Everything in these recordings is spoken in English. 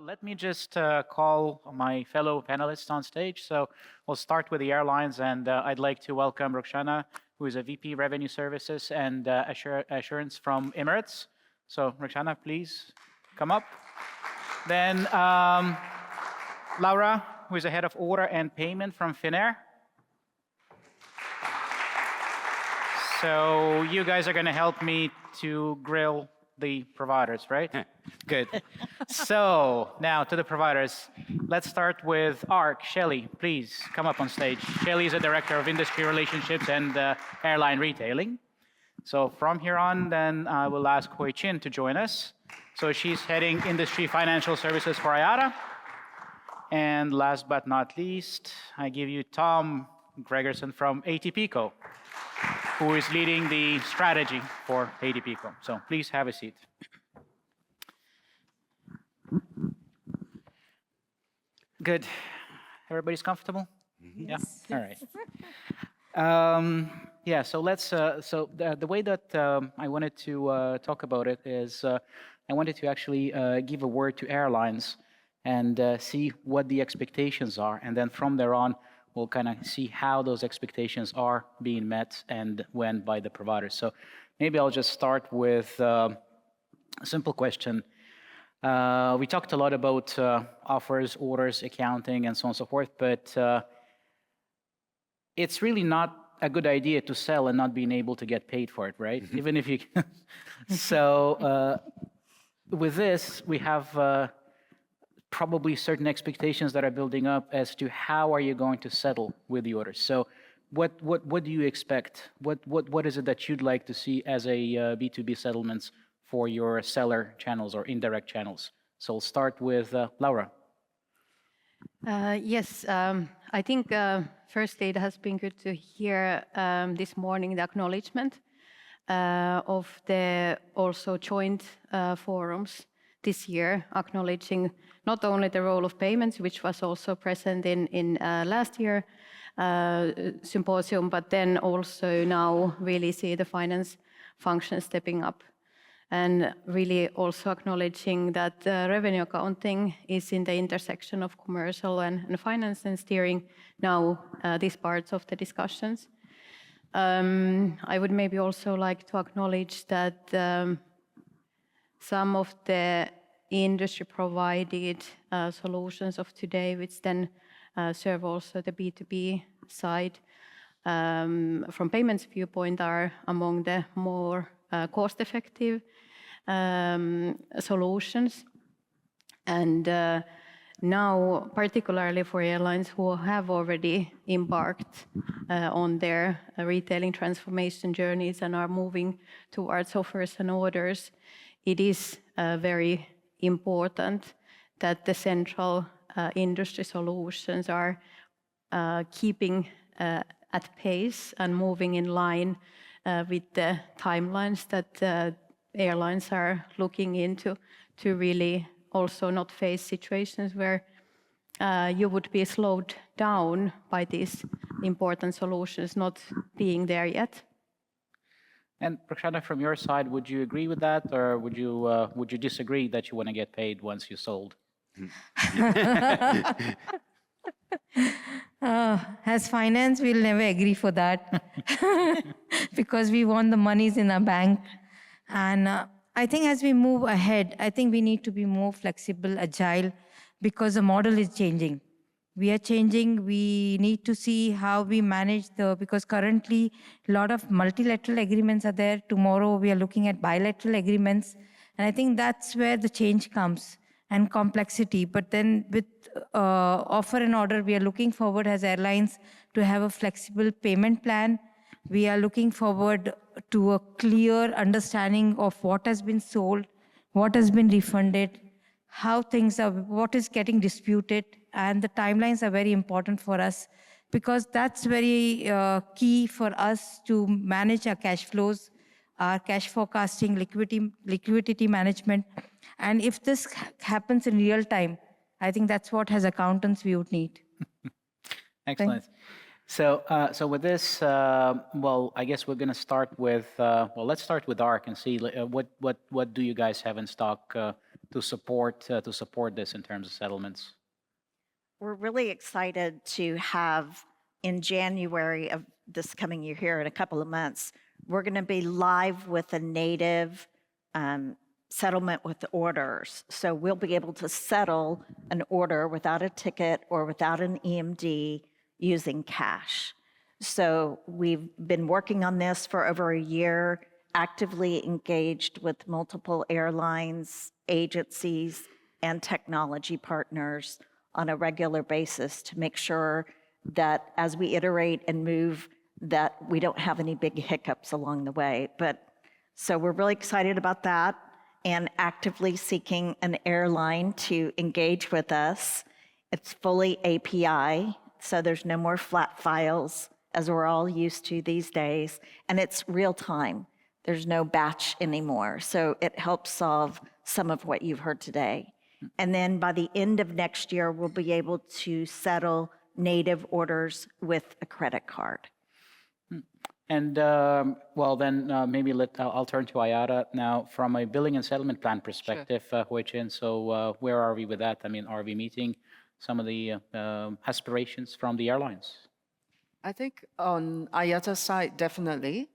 let me just call my fellow panelists on stage. So we'll start with the airlines, and I'd like to welcome Roxana, who is a VP Revenue Services and Assurance from Emirates. So Roxana, please come up. Then Laura, who is the Head of Order and Payment from Finnair. So you guys are going to help me to grill the providers, right? Good. So now to the providers. Let's start with ARC. Shelley, please come up on stage. Shelley is a Director of Industry Relationships and Airline Retailing. So from here on, then I will ask Hui Chin to join us. So she's heading Industry Financial Services for IATA. And last but not least, I give you Tom Gregerson from ATPCO, who is leading the strategy for ATPCO. So please have a seat. Good. Everybody's comfortable? Mm-hmm. Yes. Yeah? All right. Yeah, so let's, so the way that I wanted to talk about it is I wanted to actually give a word to airlines and see what the expectations are. And then from there on, we'll kind of see how those expectations are being met and when by the providers. So maybe I'll just start with a simple question. We talked a lot about offers, orders, accounting, and so on and so forth, but it's really not a good idea to sell and not being able to get paid for it, right? Mm-hmm. Even if you can. So with this, we have probably certain expectations that are building up as to how are you going to settle with the orders. So what do you expect? What is it that you'd like to see as a B2B settlements for your seller channels or indirect channels? So we'll start with Laura. Yes, I think firstly it has been good to hear this morning the acknowledgement of the also joint forums this year, acknowledging not only the role of payments, which was also present in last year symposium, but then also now really see the finance function stepping up. And really also acknowledging that revenue accounting is in the intersection of commercial and finance and steering now these parts of the discussions. I would maybe also like to acknowledge that some of the industry-provided solutions of today, which then serve also the B2B side, from payments viewpoint, are among the more cost-effective solutions. And now, particularly for airlines who have already embarked on their retailing transformation journeys and are moving towards offers and orders, it is very important that the central industry solutions are keeping at pace and moving in line with the timelines that airlines are looking into, to really also not face situations where you would be slowed down by these important solutions not being there yet. And Roxana, from your side, would you agree with that, or would you disagree that you want to get paid once you sold? As finance, we'll never agree for that because we want the monies in our bank. And I think as we move ahead, I think we need to be more flexible, agile, because the model is changing. We are changing. We need to see how we manage because currently a lot of multilateral agreements are there. Tomorrow we are looking at bilateral agreements. And I think that's where the change comes and complexity. But then with offer and order, we are looking forward as airlines to have a flexible payment plan. We are looking forward to a clear understanding of what has been sold, what has been refunded, how things are, what is getting disputed, and the timelines are very important for us because that's very key for us to manage our cash flows, our cash forecasting, liquidity management. And if this happens in real time, I think that's what as accountants we would need. Excellent. So, with this, well, I guess we're going to start with, well, let's start with ARC and see what do you guys have in stock to support this in terms of settlements? We're really excited to have in January of this coming year here in a couple of months, we're going to be live with a native settlement with orders. So we'll be able to settle an order without a ticket or without an EMD using cash. So we've been working on this for over a year, actively engaged with multiple airlines, agencies, and technology partners on a regular basis to make sure that as we iterate and move, that we don't have any big hiccups along the way. So we're really excited about that and actively seeking an airline to engage with us. It's fully API, so there's no more flat files as we're all used to these days, and it's real time. There's no batch anymore, so it helps solve some of what you've heard today. And then by the end of next year, we'll be able to settle native orders with a credit card. And well, then maybe I'll turn to IATA now from a billing and settlement plan perspective, Hui-Chin. So where are we with that? I mean, are we meeting some of the aspirations from the airlines? I think on IATA side, definitely.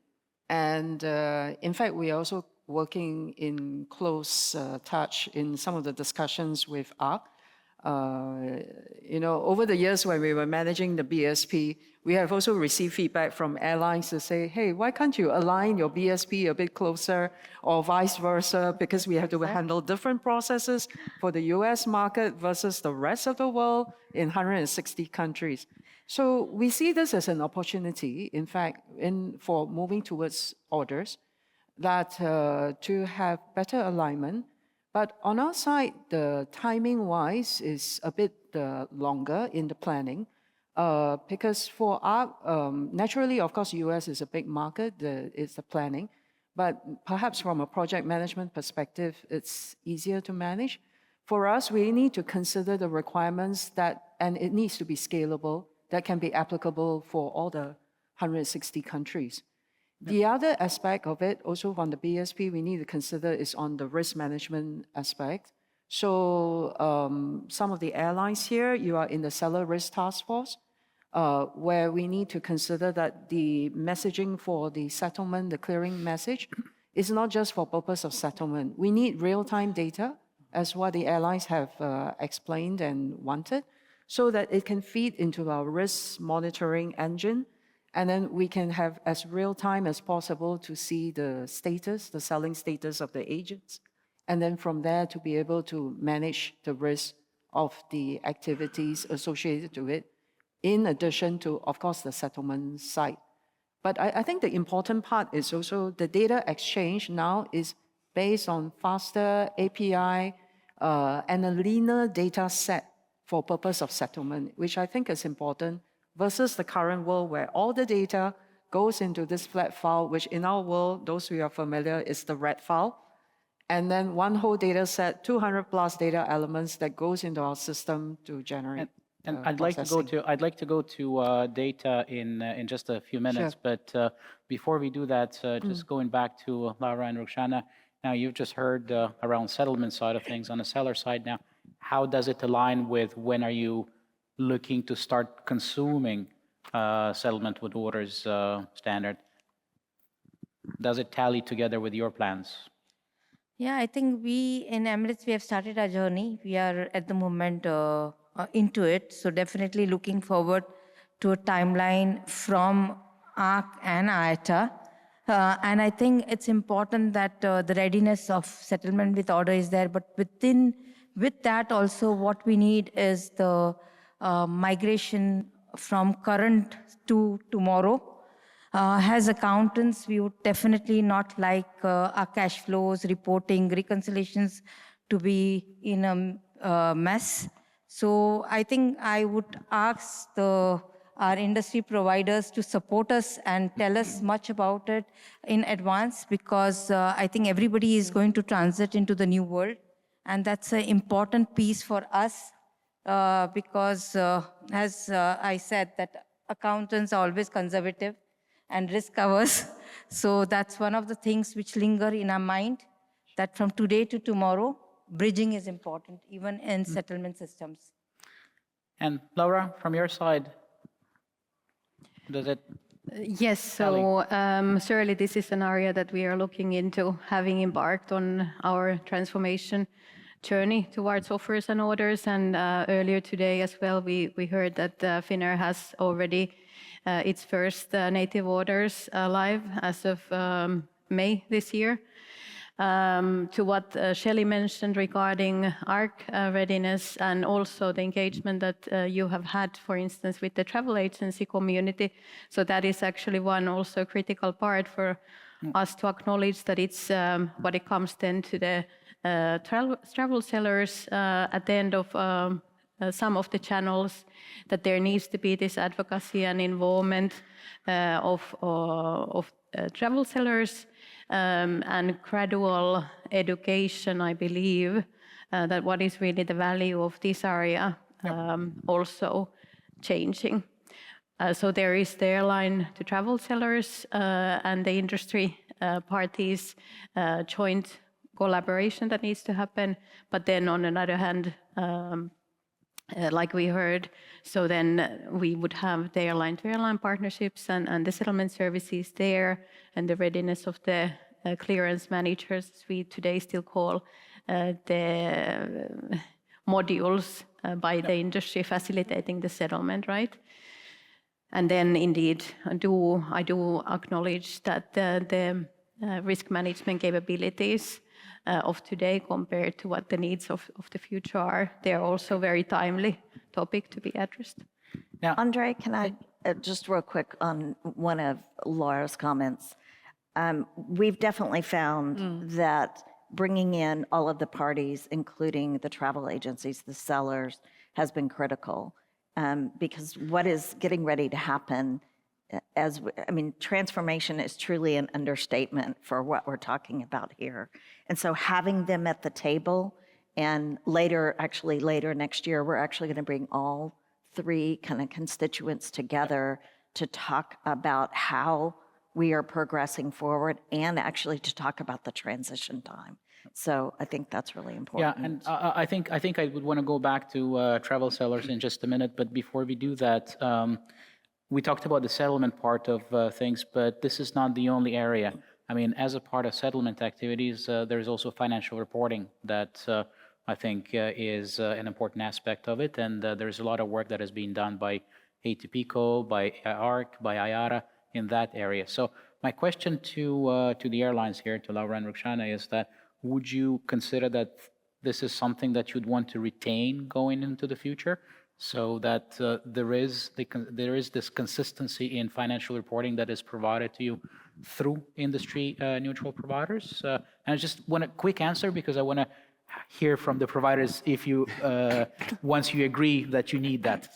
And in fact, we are also working in close touch in some of the discussions with ARC. Over the years when we were managing the BSP, we have also received feedback from airlines to say, hey, why can't you align your BSP a bit closer or vice versa, because we have to handle different processes for the US market versus the rest of the world in 160 countries. So we see this as an opportunity, in fact, for moving towards orders, that to have better alignment. But on our side, the timing-wise is a bit longer in the planning, because for our, naturally, of course, US is a big market, it's the planning, but perhaps from a project management perspective, it's easier to manage. For us, we need to consider the requirements and it needs to be scalable, that can be applicable for all the 160 countries. The other aspect of it, also on the BSP, we need to consider is on the risk management aspect. So some of the airlines here, you are in the seller risk task force, where we need to consider that the messaging for the settlement, the clearing message, is not just for purpose of settlement. We need real-time data, as what the airlines have explained and wanted, so that it can feed into our risk monitoring engine. And then we can have as real time as possible to see the status, the selling status of the agents. And then from there to be able to manage the risk of the activities associated to it, in addition to, of course, the settlement side. But I think the important part is also the data exchange now is based on faster API and a leaner data set for purpose of settlement, which I think is important versus the current world where all the data goes into this flat file, which in our world, those who are familiar, is the red file. And then one whole data set, 200 plus data elements that goes into our system to generate. And I'd like to go to data in just a few minutes. Sure. But before we do that, just going back to Laura and Roxana. Now you've just heard around settlement side of things on the seller side. Now, how does it align with when are you looking to start consuming settlement with orders standard? Does it tally together with your plans? Yeah, I think we in Emirates, we have started our journey. We are at the moment into it. So definitely looking forward to a timeline from ARC and IATA. And I think it's important that the readiness of settlement with order is there. But with that also, what we need is the migration from current to tomorrow. As accountants, we would definitely not like our cash flows, reporting, reconciliations to be in a mess. So I think I would ask our industry providers to support us and tell us much about it in advance, because I think everybody is going to transit into the new world. And that's an important piece for us because as I said, that accountants are always conservative and risk averse. So that's one of the things which linger in our mind, that from today to tomorrow, bridging is important, even in settlement systems. And Laura, from your side, does it? Yes, so surely this is an area that we are looking into, having embarked on our transformation journey towards offers and orders. And earlier today as well, we heard that Finnair has already its first native orders live as of May this year. To what Shelley mentioned regarding ARC readiness and also the engagement that you have had, for instance, with the travel agency community. So that is actually one also critical part for us to acknowledge that it's when it comes then to the travel sellers at the end of some of the channels, that there needs to be this advocacy and involvement of travel sellers and gradual education, I believe, that what is really the value of this area also changing. So there is the airline to travel sellers and the industry parties joint collaboration that needs to happen. But then on another hand, like we heard, so then we would have the airline-to-airline partnerships and the settlement services there, and the readiness of the clearance managers, as we today still call the modules by the industry facilitating the settlement, right? And then indeed, I do acknowledge that the risk management capabilities of today compared to what the needs of the future are, they are also very timely topic to be addressed. Now, Andre, can I just real quick on one of Laura's comments? We've definitely found that bringing in all of the parties, including the travel agencies, the sellers, has been critical because what is getting ready to happen transformation is truly an understatement for what we're talking about here. And so having them at the table, and later next year, we're actually going to bring all three kind of constituents together to talk about how we are progressing forward and actually to talk about the transition time. So I think that's really important. Yeah, and I think I would want to go back to travel sellers in just a minute, but before we do that, we talked about the settlement part of things, but this is not the only area. I mean, as a part of settlement activities, there's also financial reporting that I think is an important aspect of it, and there's a lot of work that has been done by ATPCO, by ARC, by IATA in that area. So my question to the airlines here, to Laura and Ruxana, is that would you consider that this is something that you'd want to retain going into the future, so that there is this consistency in financial reporting that is provided to you through industry neutral providers? And I just want a quick answer because I want to hear from the providers if you once you agree that you need that.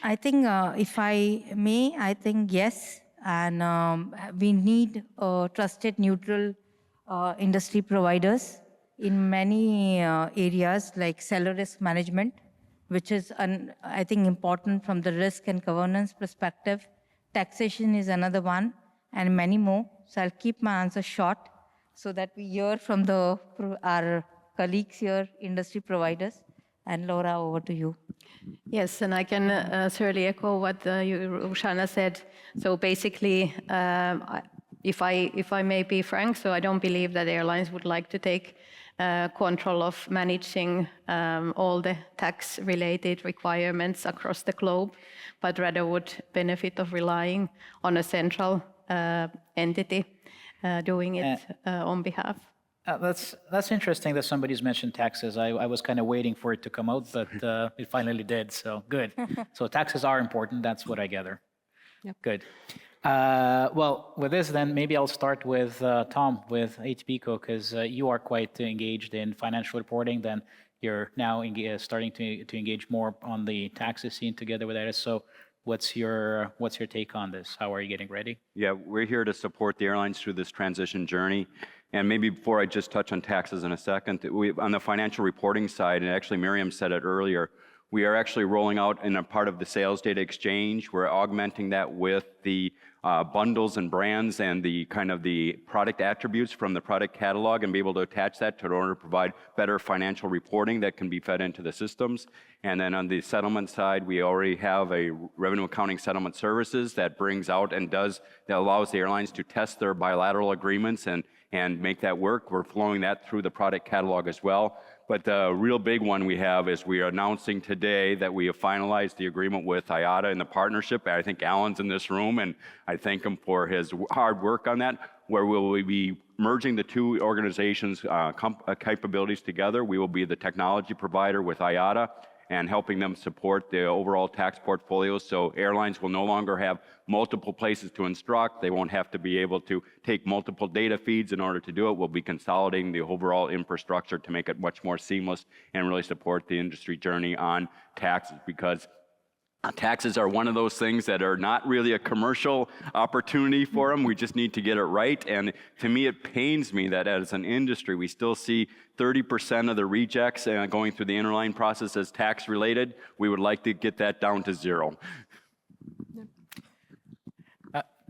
I think if I may, I think yes, and we need trusted neutral industry providers in many areas like seller risk management, which is, I think, important from the risk and governance perspective. Taxation is another one, and many more. So I'll keep my answer short so that we hear from our colleagues here, industry providers. And Laura, over to you. Yes, and I can certainly echo what Ruxana said. So basically, if I may be frank, so I don't believe that airlines would like to take control of managing all the tax-related requirements across the globe, but rather would benefit of relying on a central entity doing it on behalf. That's interesting that somebody's mentioned taxes. I was kind of waiting for it to come out, but it finally did, so good. So taxes are important, that's what I gather. Yep. Good. Well, with this then, maybe I'll start with Tom, with ATPCO, because you are quite engaged in financial reporting, then you're now starting to engage more on the taxes scene together with that. So what's your take on this? How are you getting ready? Yeah, we're here to support the airlines through this transition journey. And maybe before I just touch on taxes in a second, on the financial reporting side, and actually Miriam said it earlier, We are actually rolling out in a part of the sales data exchange. We're augmenting that with the bundles and brands and the kind of the product attributes from the product catalog and be able to attach that in order to provide better financial reporting that can be fed into the systems. And then on the settlement side, we already have a revenue accounting settlement services that brings out and that allows the airlines to test their bilateral agreements and make that work. We're flowing that through the product catalog as well. But the real big one we have is we are announcing today that we have finalized the agreement with IATA in the partnership. I think Alan's in this room, and I thank him for his hard work on that, where we will be merging the two organizations' capabilities together. We will be the technology provider with IATA and helping them support the overall tax portfolio. So airlines will no longer have multiple places to instruct. They won't have to be able to take multiple data feeds in order to do it. We'll be consolidating the overall infrastructure to make it much more seamless and really support the industry journey on taxes, because taxes are one of those things that are not really a commercial opportunity for them. We just need to get it right. And to me, it pains me that as an industry, we still see 30% of the rejects going through the interline process as tax related. We would like to get that down to zero.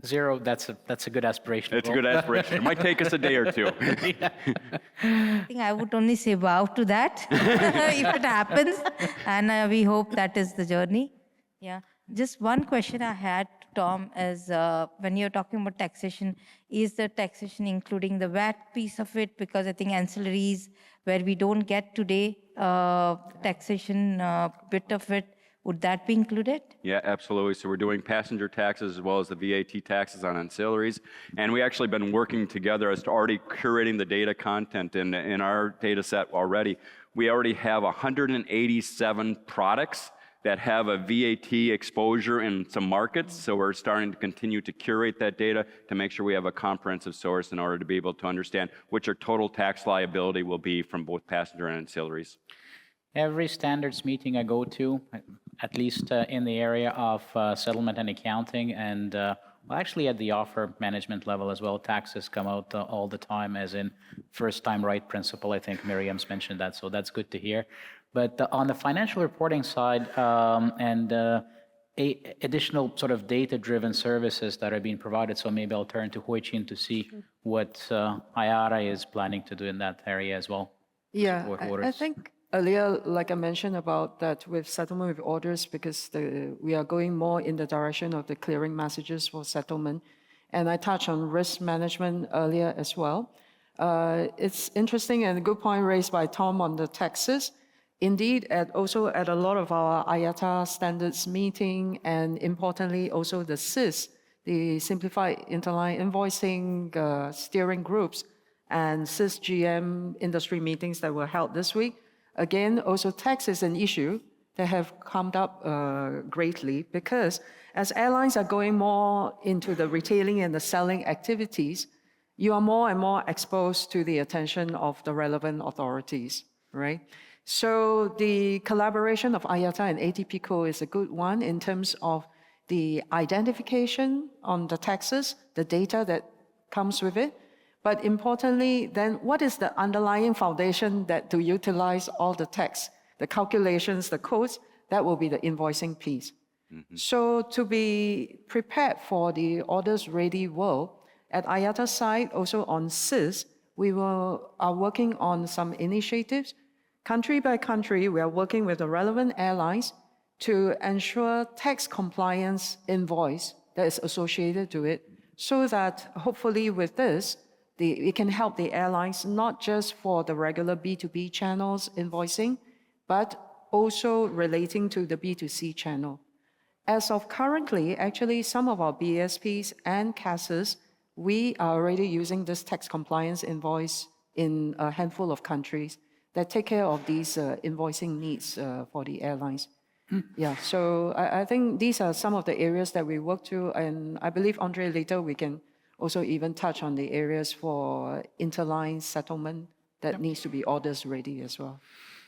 Zero, that's a good aspiration. It's a good aspiration. It might take us a day or two. I think I would only say wow to that if it happens. And we hope that is the journey. Yeah. Just one question I had, Tom, is when you're talking about taxation, is the taxation including the VAT piece of it? Because I think ancillaries, where we don't get today taxation bit of it, would that be included? Yeah, absolutely. So we're doing passenger taxes as well as the VAT taxes on ancillaries. And we actually been working together as to already curating the data content in our data set already. We already have 187 products that have a VAT exposure in some markets. So we're starting to continue to curate that data to make sure we have a comprehensive source in order to be able to understand what your total tax liability will be from both passenger and ancillaries. Every standards meeting I go to, at least in the area of settlement and accounting, and well, actually at the offer management level as well, taxes come out all the time, as in first time right principle. I think Miriam's mentioned that, so that's good to hear. But on the financial reporting side and additional sort of data-driven services that are being provided, so maybe I'll turn to Hoi Chin to see what IATA is planning to do in that area as well. Yeah, I think earlier, like I mentioned about that with settlement with orders, because we are going more in the direction of the clearing messages for settlement. And I touched on risk management earlier as well. It's interesting and a good point raised by Tom on the taxes. Indeed, also at a lot of our IATA standards meeting, and importantly also the SIS, the Simplified Interline Invoicing steering groups, and SIS GM industry meetings that were held this week. Again, also tax is an issue that have come up greatly, because as airlines are going more into the retailing and the selling activities, you are more and more exposed to the attention of the relevant authorities, right? So the collaboration of IATA and ATPCO is a good one in terms of the identification on the taxes, the data that comes with it. But importantly, then what is the underlying foundation that to utilize all the tax, the calculations, the codes, that will be the invoicing piece. Mm-hmm. So to be prepared for the orders ready world, at IATA side, also on SIS, we are working on some initiatives. Country by country, we are working with the relevant airlines to ensure tax compliance invoice that is associated to it, so that hopefully with this, it can help the airlines not just for the regular B2B channels invoicing, but also relating to the B2C channel. As of currently, actually, some of our BSPs and CASs, we are already using this tax compliance invoice in a handful of countries that take care of these invoicing needs for the airlines. Yeah, so I think these are some of the areas that we work to, and I believe, Andre, later we can also even touch on the areas for interline settlement that needs to be orders ready as well.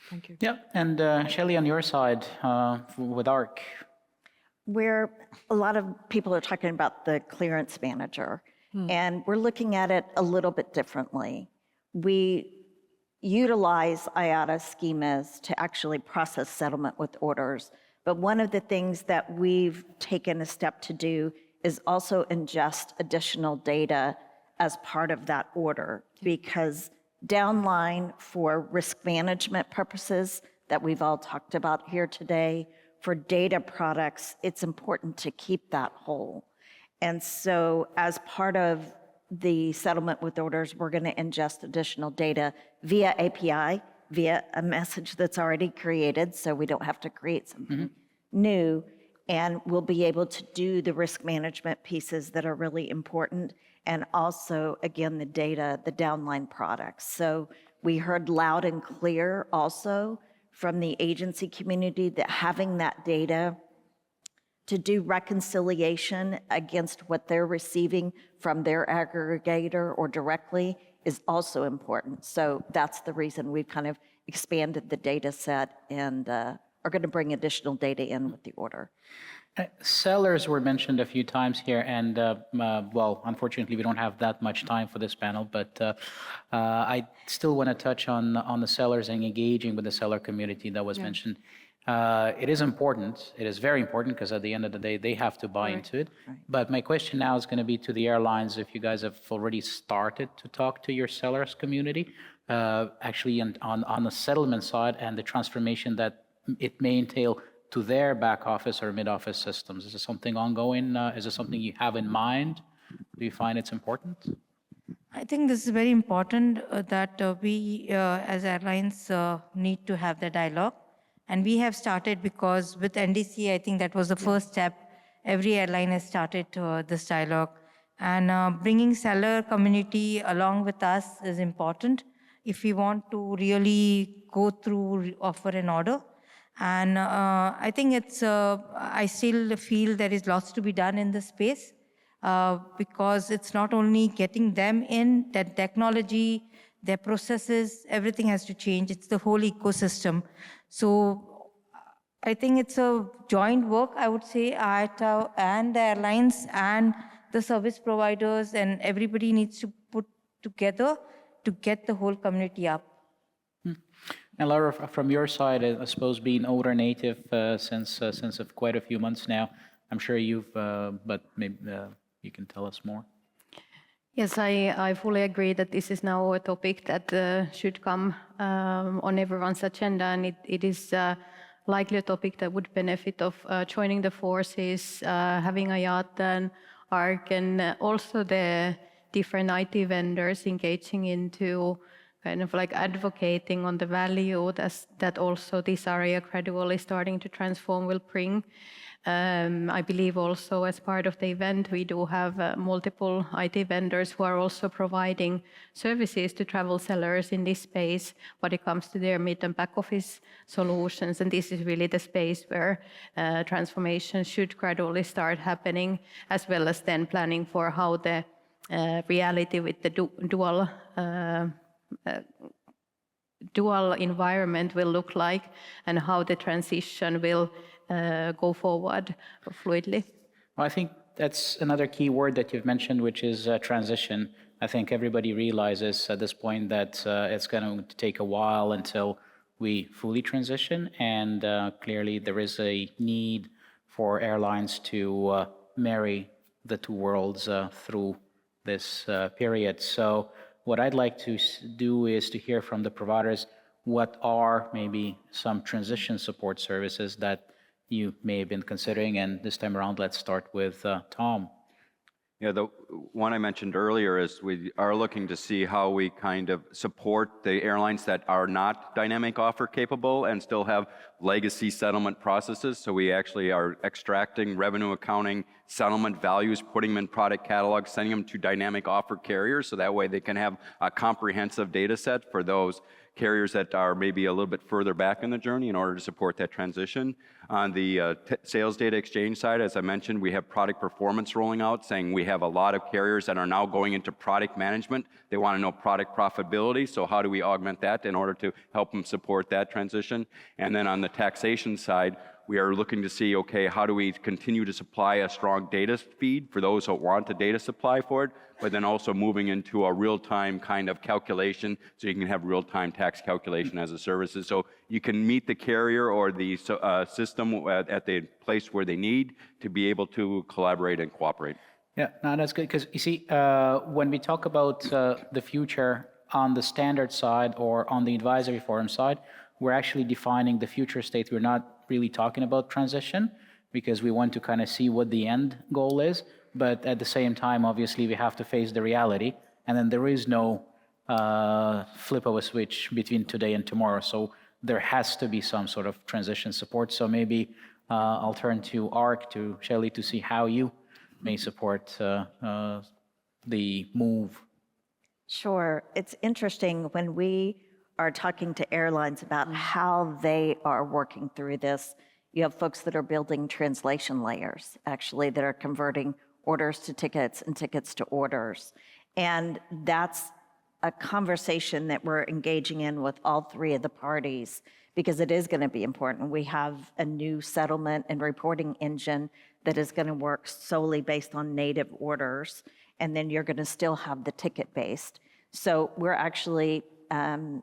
Thank you. Yeah, and Shelley, on your side, with ARC. Where a lot of people are talking about the clearance manager, and we're looking at it a little bit differently. We utilize IATA schemas to actually process settlement with orders. But one of the things that we've taken a step to do is also ingest additional data as part of that order, because downline for risk management purposes that we've all talked about here today, for data products, it's important to keep that whole. And so as part of the settlement with orders, we're going to ingest additional data via API, via a message that's already created, so we don't have to create something new, and we'll be able to do the risk management pieces that are really important, and also, again, the data, the downline products. So we heard loud and clear also from the agency community that having that data to do reconciliation against what they're receiving from their aggregator or directly is also important. So that's the reason we've kind of expanded the data set and are going to bring additional data in with the order. Sellers were mentioned a few times here, and well, unfortunately, we don't have that much time for this panel, but I still want to touch on the sellers and engaging with the seller community that was mentioned. It is important. It is very important because at the end of the day, they have to buy into it. But my question now is going to be to the airlines, if you guys have already started to talk to your sellers community, actually on the settlement side and the transformation that it may entail to their back office or mid-office systems. Is this something ongoing? Is this something you have in mind? Do you find it's important? I think this is very important that we as airlines need to have the dialogue. And we have started because with NDC, I think that was the first step. Every airline has started this dialogue. And bringing seller community along with us is important if we want to really go through offer an order. And I think it's, I still feel there is lots to be done in this space because it's not only getting them in, that technology, their processes, everything has to change. It's the whole ecosystem. So I think it's a joint work, I would say, IATA and the airlines and the service providers, and everybody needs to put together to get the whole community up. And Laura, from your side, I suppose being older native since of quite a few months now, I'm sure you've, but maybe you can tell us more. Yes, I fully agree that this is now a topic that should come on everyone's agenda, and it is likely a topic that would benefit of joining the forces, having IATA and ARC, and also the different IT vendors engaging into kind of like advocating on the value that also this area gradually starting to transform will bring. I believe also as part of the event, we do have multiple IT vendors who are also providing services to travel sellers in this space when it comes to their mid and back office solutions. And this is really the space where transformation should gradually start happening, as well as then planning for how the reality with the dual environment will look like and how the transition will go forward fluidly. Well, I think that's another key word that you've mentioned, which is transition. I think everybody realizes at this point that it's going to take a while until we fully transition, and clearly there is a need for airlines to marry the two worlds through this period. So what I'd like to do is to hear from the providers what are maybe some transition support services that you may have been considering. And this time around, let's start with Tom. Yeah, the one I mentioned earlier is we are looking to see how we kind of support the airlines that are not dynamic offer capable and still have legacy settlement processes. So we actually are extracting revenue accounting settlement values, putting them in product catalogs, sending them to dynamic offer carriers, so that way they can have a comprehensive data set for those carriers that are maybe a little bit further back in the journey in order to support that transition. On the sales data exchange side, as I mentioned, we have product performance rolling out, saying we have a lot of of carriers that are now going into product management. They want to know product profitability, so how do we augment that in order to help them support that transition? And then on the taxation side, we are looking to see, okay, how do we continue to supply a strong data feed for those who want a data supply for it, but then also moving into a real-time kind of calculation so you can have real-time tax calculation as a service. So you can meet the carrier or the system at the place where they need to be able to collaborate and cooperate. Yeah, no, that's good, because you see, when we talk about the future on the standard side or on the advisory forum side, we're actually defining the future state. We're not really talking about transition because we want to kind of see what the end goal is. But at the same time, obviously, we have to face the reality. And then there is no flip of a switch between today and tomorrow. So there has to be some sort of transition support. So maybe I'll turn to Ark, to Shelley, to see how you may support the move. Sure. It's interesting when we are talking to airlines about how they are working through this. You have folks that are building translation layers, actually, that are converting orders to tickets and tickets to orders. And that's a conversation that we're engaging in with all three of the parties, because it is going to be important. We have a new settlement and reporting engine that is going to work solely based on native orders, and then you're going to still have the ticket-based. So we're actually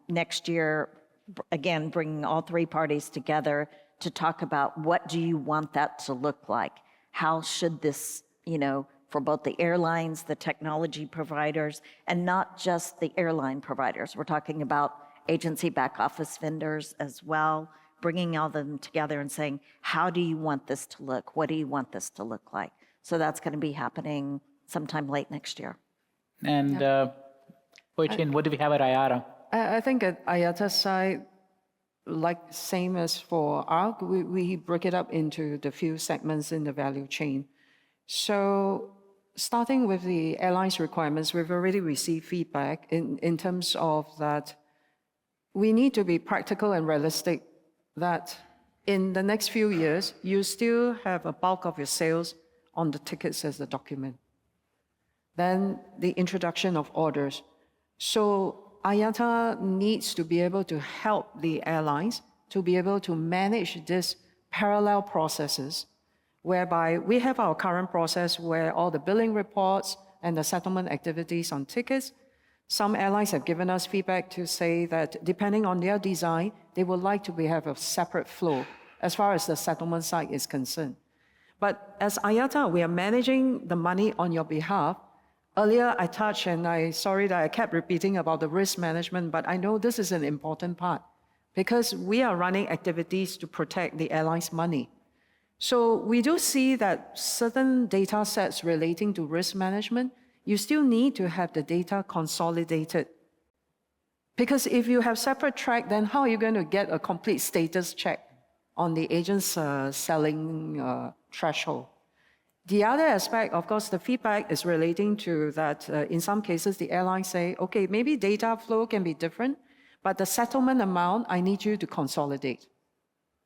next year, again, bringing all three parties together to talk about what do you want that to look like? How should this, for both the airlines, the technology providers, and not just the airline providers. We're talking about agency back office vendors as well, bringing all them together and saying, how do you want this to look? What do you want this to look like? So that's going to be happening sometime late next year. And Hui-Chin, what do we have at IATA? I think at IATA's side, like same as for ARC, we break it up into the few segments in the value chain. So starting with the airlines requirements, we've already received feedback in terms of that we need to be practical and realistic, that in the next few years, you still have a bulk of your sales on the tickets as the document. Then the introduction of orders. So IATA needs to be able to help the airlines to be able to manage these parallel processes, whereby we have our current process where all the billing reports and the settlement activities on tickets. Some airlines have given us feedback to say that depending on their design, they would like to have a separate flow as far as the settlement side is concerned. But as IATA, we are managing the money on your behalf. Earlier, I touched, and sorry that I kept repeating about the risk management, but I know this is an important part because we are running activities to protect the airline's money. So we do see that certain data sets relating to risk management, you still need to have the data consolidated. Because if you have separate track, then how are you going to get a complete status check on the agent's selling threshold? The other aspect, of course, the feedback is relating to that in some cases, the airlines say, okay, maybe data flow can be different, but the settlement amount, I need you to consolidate.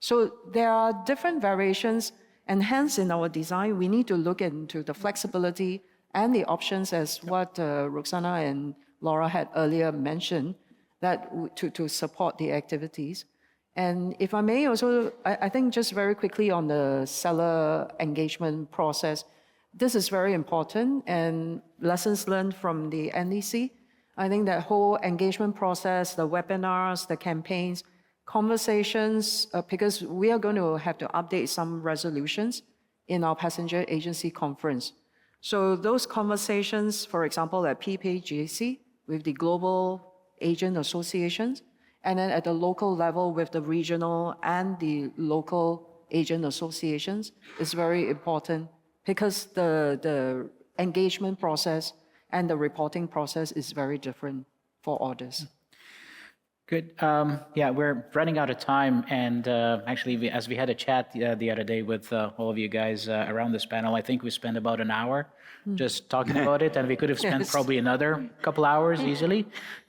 So there are different variations, and hence in our design, we need to look into the flexibility and the options as what Roxana and Laura had earlier mentioned, that to support the activities. And if I may also, I think just very quickly on the seller engagement process, this is very important, and lessons learned from the NDC. I think that whole engagement process, the webinars, the campaigns, conversations, because we are going to have to update some resolutions in our passenger agency conference. So those conversations, for example, at PPAGC with the global agent associations, and then at the local level with the regional and the local agent associations is very important because the engagement process and the reporting process is very different for orders. Good. Yeah, we're running out of time, and actually, as we had a chat the other day with all of you guys around this panel, I think we spent about an hour just talking about it, and we could have spent probably another couple hours easily.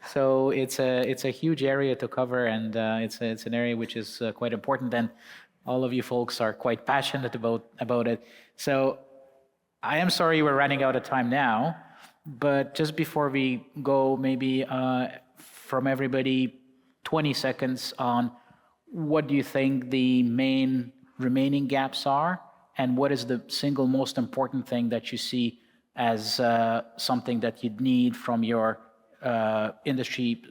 So it's a huge area to cover, and it's an area which is quite important, and all of you folks are quite passionate about it. So I am sorry we're running out of time now, but just before we go, maybe from everybody, 20 seconds on what do you think the main remaining gaps are, and what is the single most important thing that you see as something that you'd need from your industry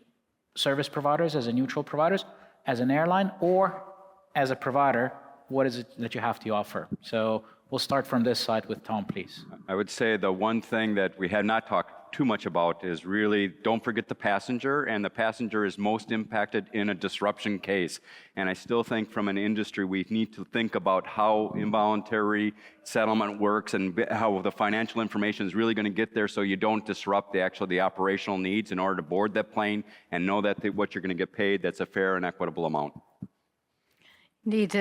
service providers, as a neutral providers, as an airline, or as a provider, what is it that you have to offer? So we'll start from this side with Tom, please. I would say the one thing that we have not talked too much about is really don't forget the passenger, and the passenger is most impacted in a disruption case. And I still think from an industry, we need to think about how involuntary settlement works and how the financial information is really going to get there so you don't disrupt the operational needs in order to board that plane and know that what you're going to get paid, that's a fair and equitable amount. Indeed,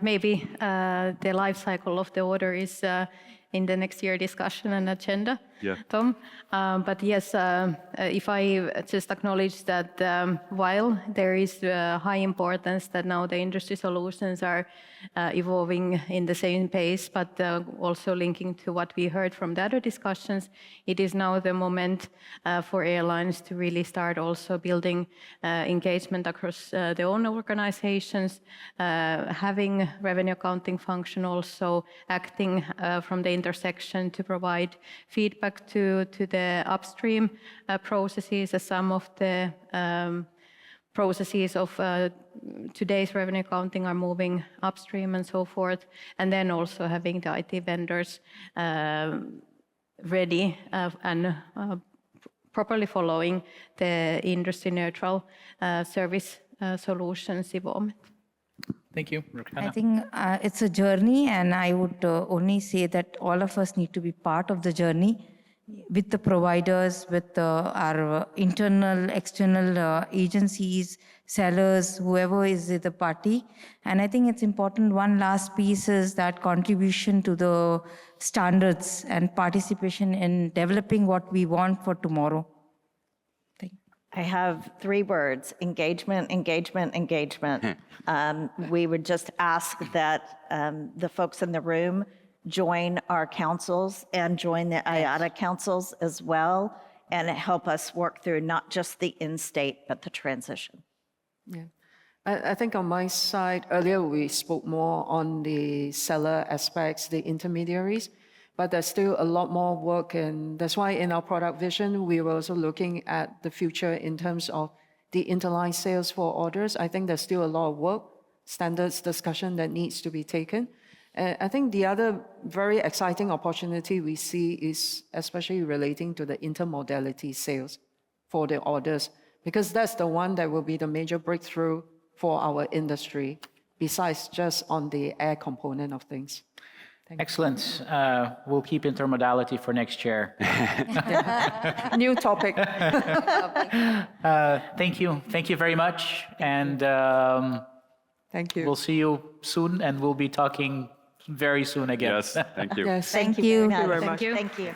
maybe the life cycle of the order is in the next year discussion and agenda, Yeah. Tom. But yes, if I just acknowledge that while there is high importance that now the industry solutions are evolving in the same pace, but also linking to what we heard from the other discussions, it is now the moment for airlines to really start also building engagement across their own organizations, having revenue accounting function also acting from the intersection to provide feedback to the upstream processes, as some of the processes of today's revenue accounting are moving upstream and so forth, and then also having the IT vendors ready and properly following the industry neutral service solutions involvement. Thank you, I Roxana. think it's a journey, and I would only say that all of us need to be part of the journey with the providers, with our internal, external agencies, sellers, whoever is the party. And I think it's important, one last piece is that contribution to the standards and participation in developing what we want for tomorrow. I have 3 words: engagement, engagement, engagement. We would just ask that the folks in the room join our councils and join the IATA councils as well, and help us work through not just the in-state, but the transition. Yeah. I think on my side, earlier we spoke more on the seller aspects, the intermediaries, but there's still a lot more work, and that's why in our product vision, we were also looking at the future in terms of the interline sales for orders. I think there's still a lot of work, standards discussion that needs to be taken. I think the other very exciting opportunity we see is especially relating to the intermodality sales for the orders, because that's the one that will be the major breakthrough for our industry, besides just on the air component of things. Excellent. We'll keep intermodality for next year. New topic. Thank you. Thank you very much. And Thank you. we'll see you soon, and we'll be talking very soon again. Yes, thank you. Yes. Thank you. Very much. Thank you. Thank you.